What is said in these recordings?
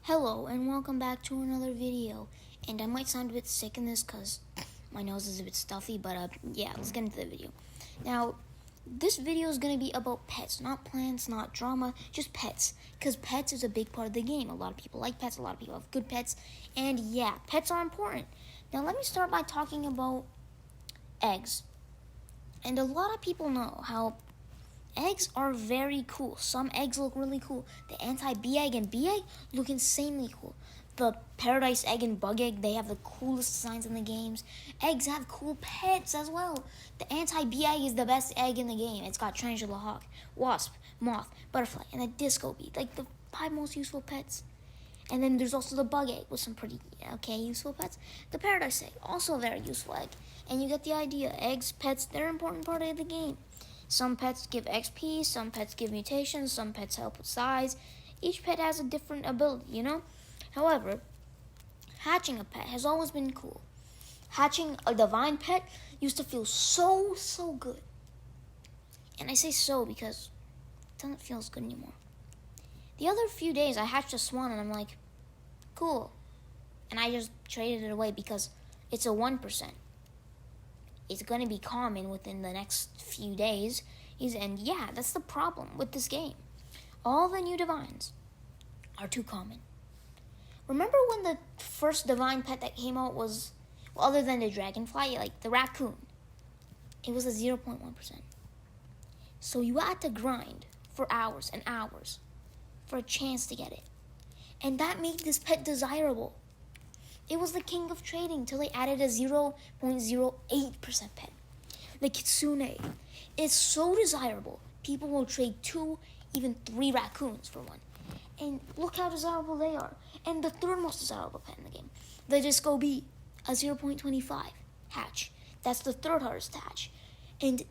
Hello and welcome back to another video. And I might sound a bit sick in this because my nose is a bit stuffy, but yeah, let's get into the video. Now, this video is going to be about pets, not plants, not drama, just pets. Because pets is a big part of the game. A lot of people like pets, a lot of people have good pets, and yeah, pets are important. Now, let me start by talking about eggs. And a lot of people know how eggs are very cool. Some eggs look really cool. The anti-bee egg and bee egg look insanely cool. The paradise egg and bug egg, they have the coolest designs in the games. Eggs have cool pets as well. The anti-bee egg is the best egg in the game. It's got tarantula, hawk, wasp, moth, butterfly, and a disco bee. Like the 5 most useful pets. And then there's also the bug egg with some pretty useful pets. The paradise egg, also a very useful egg. And you get the idea. Eggs, pets, they're an important part of the game. Some pets give XP, some pets give mutations, some pets help with size. Each pet has a different ability, However, hatching a pet has always been cool. Hatching a divine pet used to feel so good. And I say so because it doesn't feel as good anymore. The other few days I hatched a swan and I'm like, cool. And I just traded it away because it's a 1%. It's going to be common within the next few days. And yeah, that's the problem with this game. All the new divines are too common. Remember when the first divine pet that came out was, well, other than the dragonfly, like the raccoon? It was a 0.1%. So you had to grind for hours and hours for a chance to get it. And that made this pet desirable. It was the king of trading till they added a 0.08% pet. The kitsune. It's so desirable. People will trade 2, even 3 raccoons for one. And look how desirable they are. And the third most desirable pet in the game, the disco bee, a 0.25 hatch. That's the third hardest to hatch. And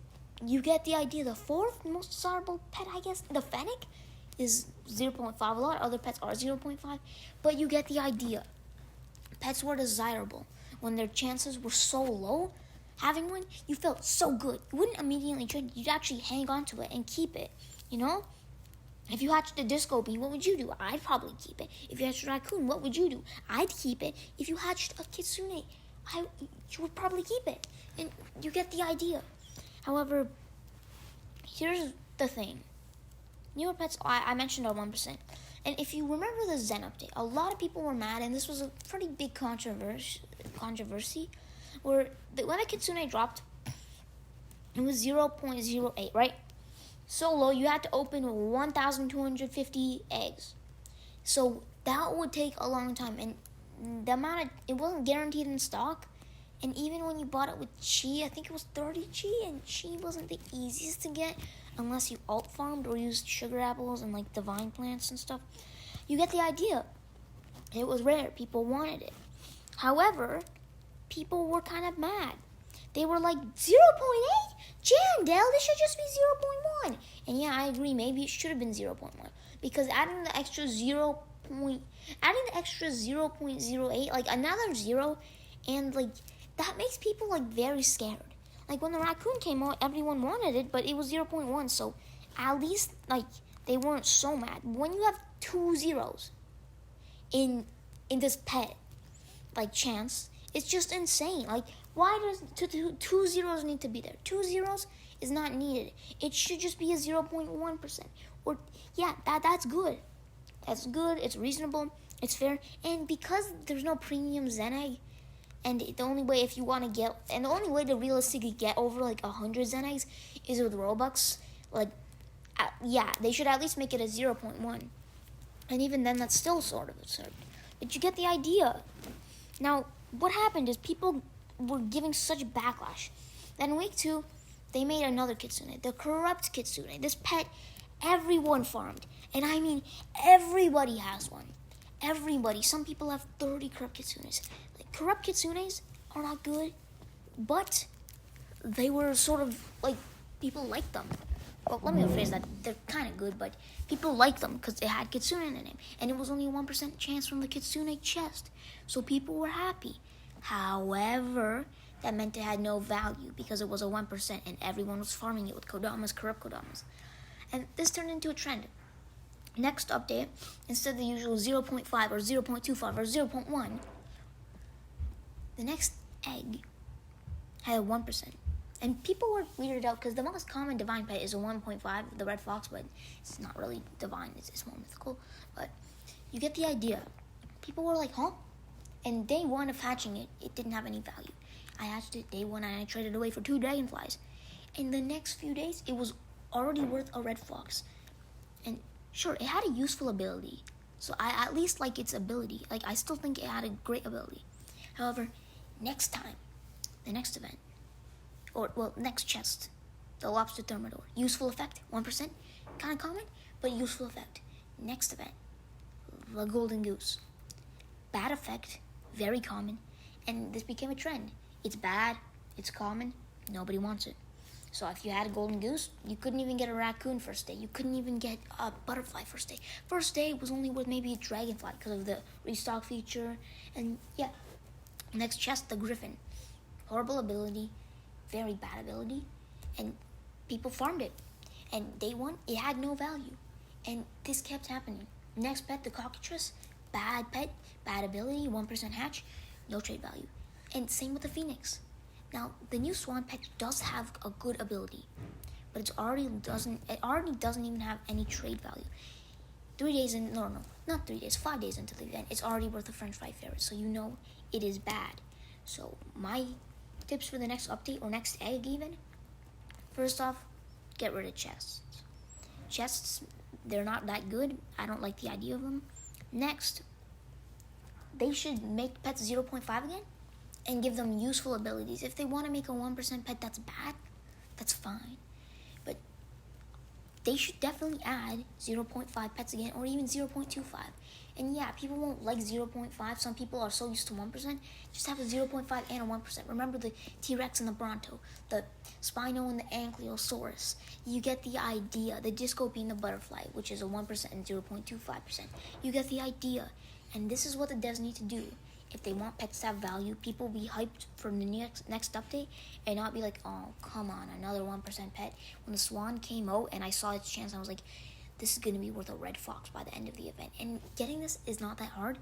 you get the idea. The fourth most desirable pet, I guess, the fennec, is 0.5. A lot of other pets are 0.5, but you get the idea. Pets were desirable when their chances were so low. Having one, you felt so good. You wouldn't immediately trade. You'd actually hang on to it and keep it, If you hatched a disco bee, what would you do? I'd probably keep it. If you hatched a raccoon, what would you do? I'd keep it. If you hatched a kitsune, you would probably keep it. And you get the idea. However, here's the thing. Newer pets, I mentioned are 1%. And if you remember the Zen update, a lot of people were mad, and this was a pretty big controversy, where when a kitsune dropped, it was 0.08, right? So low, you had to open 1,250 eggs. So that would take a long time, and it wasn't guaranteed in stock. And even when you bought it with chi, I think it was 30 chi, and chi wasn't the easiest to get unless you alt farmed or used sugar apples and like divine plants and stuff. You get the idea. It was rare. People wanted it. However, people were kind of mad. They were like, 0.8? Jandel, this should just be 0.1. And yeah, I agree. Maybe it should have been 0.1 because adding the extra 0.08, like another 0, and like that makes people like very scared. Like when the raccoon came out, everyone wanted it, but it was 0.1, so at least like they weren't so mad. When you have 2 zeros in this pet, like chance, it's just insane. Like why does two zeros need to be there? 2 zeros is not needed. It should just be a 0.1%. Or yeah, that's good. That's good. It's reasonable. It's fair. And because there's no premium Zen egg, and the only way to realistically get over like 100 Zen eggs is with Robux. They should at least make it a 0.1. And even then, that's still sort of absurd. But you get the idea. Now, what happened is people were giving such backlash. Then in week 2, they made another kitsune, the corrupt kitsune. This pet, everyone farmed. And I mean, everybody has one. Everybody. Some people have 30 corrupt kitsunes. Corrupt kitsunes are not good, but they were sort of like, people like them. Well, let me rephrase that. They're kind of good, but people like them because they had kitsune in the name. And it was only a 1% chance from the kitsune chest. So people were happy. However, that meant it had no value because it was a 1% and everyone was farming it with kodamas, corrupt kodamas. And this turned into a trend. Next update, instead of the usual 0.5 or 0.25 or 0.1, the next egg had a 1%. And people were weirded out because the most common divine pet is a 1.5, the red fox, but it's not really divine, it's more mythical. But you get the idea. People were like, huh? And day one of hatching it, it didn't have any value. I hatched it day one and I traded it away for 2 dragonflies. In the next few days, it was already worth a red fox. And sure, it had a useful ability. So I at least like its ability. Like, I still think it had a great ability. However, next time, the next event, next chest, the lobster thermidor. Useful effect, 1%, kind of common, but useful effect. Next event, the golden goose. Bad effect, very common, and this became a trend. It's bad, it's common, nobody wants it. So if you had a golden goose, you couldn't even get a raccoon first day. You couldn't even get a butterfly first day. First day was only worth maybe a dragonfly because of the restock feature. And yeah, next chest, the griffin. Horrible ability, very bad ability, and people farmed it. And day one, it had no value. And this kept happening. Next pet, the cockatrice, bad pet, bad ability, 1% hatch, no trade value. And same with the phoenix. Now, the new swan pet does have a good ability, but it already doesn't even have any trade value. 3 days in, no, not 3 days, 5 days into the event, it's already worth a French fry ferret, so you know it is bad. So my tips for the next update or next egg even, first off, get rid of chests. Chests, they're not that good. I don't like the idea of them. Next, they should make pets 0.5 again and give them useful abilities. If they want to make a 1% pet that's bad, that's fine. But they should definitely add 0.5 pets again, or even 0.25. And yeah, people won't like 0.5. Some people are so used to 1%. Just have a 0.5 and a 1%. Remember the T-Rex and the Bronto, the Spino and the Ankylosaurus. You get the idea. The Discopi and the Butterfly, which is a 1% and 0.25%. You get the idea. And this is what the devs need to do. If they want pets to have value, people will be hyped for the next update and not be like, oh, come on, another 1% pet. When the swan came out and I saw its chance, I was like, this is going to be worth a red fox by the end of the event. And getting this is not that hard.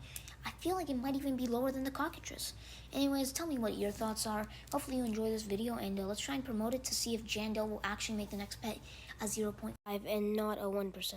I feel like it might even be lower than the cockatrice. Anyways, tell me what your thoughts are. Hopefully you enjoy this video, and let's try and promote it to see if Jandel will actually make the next pet a 0.5 and not a 1%.